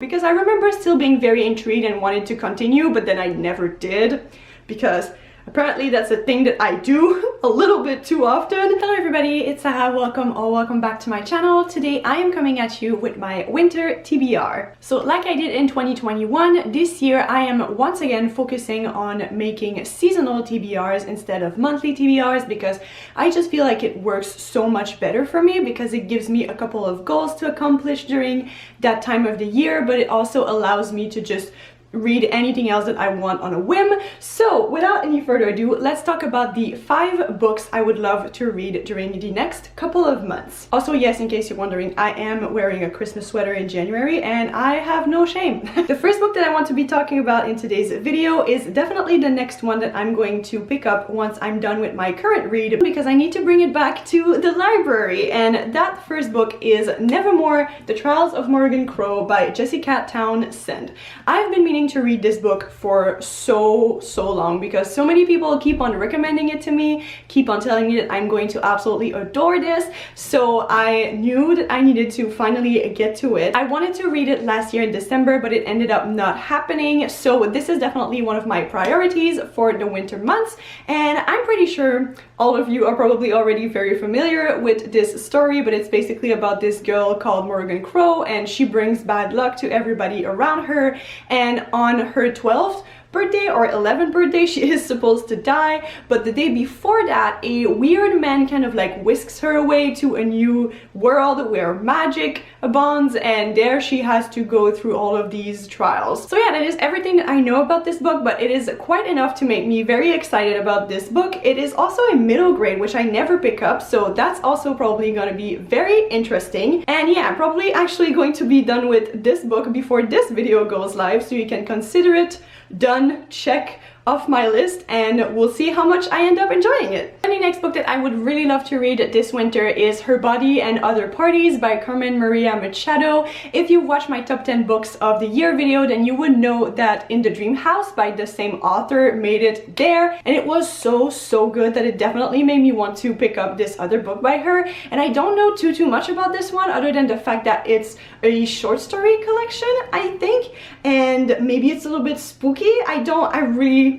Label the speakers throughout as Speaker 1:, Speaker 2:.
Speaker 1: because I remember still being very intrigued and wanted to continue, but then I never did because apparently that's a thing that I do a little bit too often. Hello everybody, it's Sara. Welcome back to my channel. Today I am coming at you with my winter TBR. So like I did in 2021, this year I am once again focusing on making seasonal TBRs instead of monthly TBRs because I just feel like it works so much better for me because it gives me a couple of goals to accomplish during that time of the year, but it also allows me to just read anything else that I want on a whim. So without any further ado, let's talk about the 5 books I would love to read during the next couple of months. Also, yes, in case you're wondering, I am wearing a Christmas sweater in January and I have no shame. The first book that I want to be talking about in today's video is definitely the next one that I'm going to pick up once I'm done with my current read because I need to bring it back to the library, and that first book is Nevermoor, The Trials of Morgan Crow by Jessica Townsend. I've been meaning to read this book for so long because so many people keep on recommending it to me, keep on telling me that I'm going to absolutely adore this, so I knew that I needed to finally get to it. I wanted to read it last year in December, but it ended up not happening, so this is definitely one of my priorities for the winter months, and I'm pretty sure all of you are probably already very familiar with this story, but it's basically about this girl called Morgan Crow, and she brings bad luck to everybody around her, and on her 12th birthday or 11th birthday she is supposed to die, but the day before that a weird man kind of like whisks her away to a new world where magic abounds, and there she has to go through all of these trials. So yeah, that is everything that I know about this book, but it is quite enough to make me very excited about this book. It is also a middle grade, which I never pick up, so that's also probably gonna be very interesting. And yeah, I'm probably actually going to be done with this book before this video goes live, so you can consider it done, check off my list, and we'll see how much I end up enjoying it. And the next book that I would really love to read this winter is Her Body and Other Parties by Carmen Maria Machado. If you watched my top 10 books of the year video, then you would know that In the Dream House by the same author made it there, and it was so good that it definitely made me want to pick up this other book by her. And I don't know too much about this one other than the fact that it's a short story collection, I think, and maybe it's a little bit spooky. I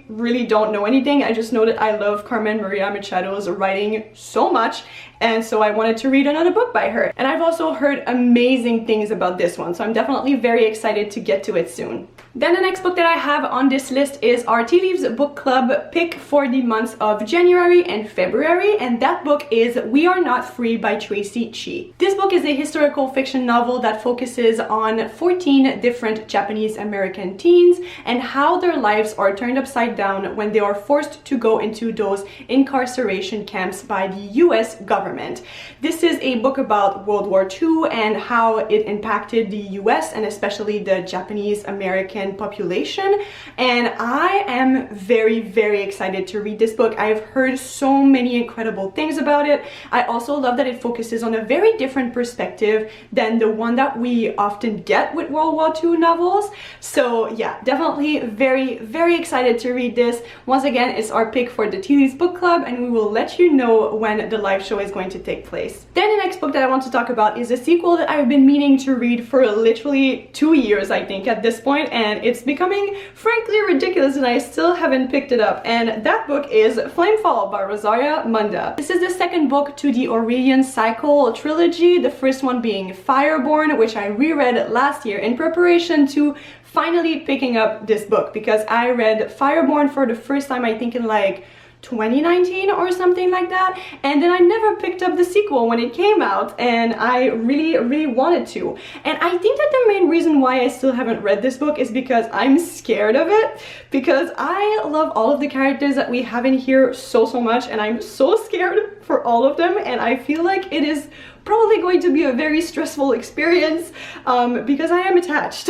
Speaker 1: really don't know anything. I just know that I love Carmen Maria Machado's writing so much, and so I wanted to read another book by her. And I've also heard amazing things about this one, so I'm definitely very excited to get to it soon. Then the next book that I have on this list is our Tea Leaves Book Club pick for the months of January and February, and that book is We Are Not Free by Tracy Chee. This book is a historical fiction novel that focuses on 14 different Japanese American teens and how their lives are turned upside down when they are forced to go into those incarceration camps by the US government. This is a book about World War II and how it impacted the US and especially the Japanese American population, and I am very excited to read this book. I've heard so many incredible things about it. I also love that it focuses on a very different perspective than the one that we often get with World War II novels. So yeah, definitely very excited to read this. Once again, it's our pick for the Tea Leaves Book Club, and we will let you know when the live show is going to take place. Then the next book that I want to talk about is a sequel that I've been meaning to read for literally 2 years, I think, at this point, and it's becoming frankly ridiculous and I still haven't picked it up, and that book is Flamefall by Rosaria Munda. This is the second book to the Aurelian Cycle trilogy, the first one being Fireborn, which I reread last year in preparation to finally picking up this book, because I read Fireborn for the first time I think in like 2019 or something like that, and then I never picked up the sequel when it came out, and I really wanted to. And I think that the main reason why I still haven't read this book is because I'm scared of it, because I love all of the characters that we have in here so much, and I'm so scared for all of them, and I feel like it is probably going to be a very stressful experience because I am attached.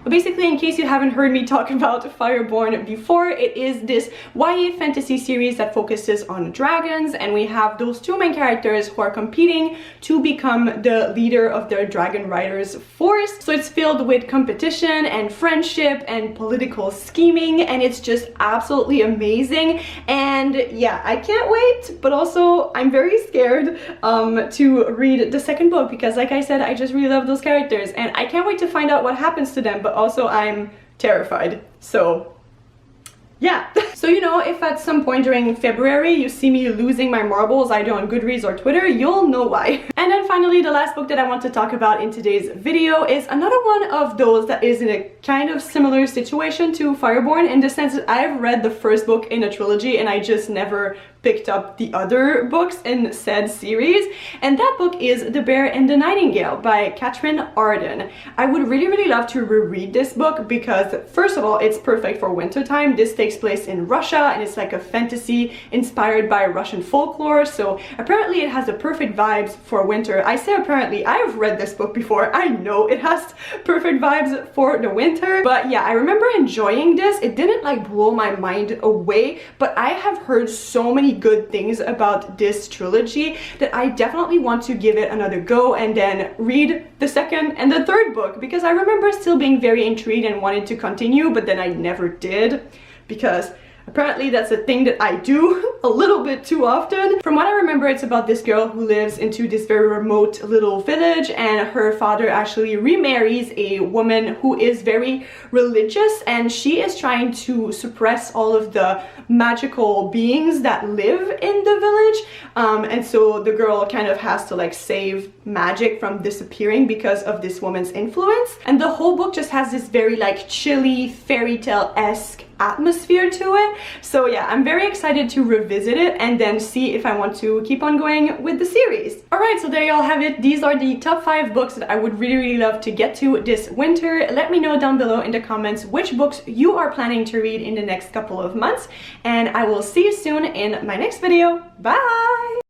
Speaker 1: But basically, in case you haven't heard me talk about Fireborn before, it is this YA fantasy series that focuses on dragons, and we have those two main characters who are competing to become the leader of their dragon riders force. So it's filled with competition and friendship and political scheming, and it's just absolutely amazing. And yeah, I can't wait, but also I'm very scared to read the second book because, like I said, I just really love those characters and I can't wait to find out what happens to them, but also I'm terrified. So yeah. So you know, if at some point during February you see me losing my marbles either on Goodreads or Twitter, you'll know why. And then finally, the last book that I want to talk about in today's video is another one of those that is in a kind of similar situation to Fireborn, in the sense that I've read the first book in a trilogy and I just never picked up the other books in said series, and that book is The Bear and the Nightingale by Katherine Arden. I would really love to reread this book because, first of all, it's perfect for wintertime. This takes place in Russia and it's like a fantasy inspired by Russian folklore, so apparently it has the perfect vibes for winter. I say apparently, I've read this book before. I know it has perfect vibes for the winter, but yeah, I remember enjoying this. It didn't like blow my mind away, but I have heard so many good things about this trilogy that I definitely want to give it another go and then read the second and the third book, because I remember still being very intrigued and wanted to continue, but then I never did because apparently that's a thing that I do a little bit too often. From what I remember, it's about this girl who lives into this very remote little village, and her father actually remarries a woman who is very religious, and she is trying to suppress all of the magical beings that live in the village. And so the girl kind of has to like save magic from disappearing because of this woman's influence. And the whole book just has this very like chilly fairy tale-esque atmosphere to it. So yeah, I'm very excited to revisit it and then see if I want to keep on going with the series. Alright, so there you all have it. These are the top 5 books that I would really love to get to this winter. Let me know down below in the comments which books you are planning to read in the next couple of months, and I will see you soon in my next video. Bye!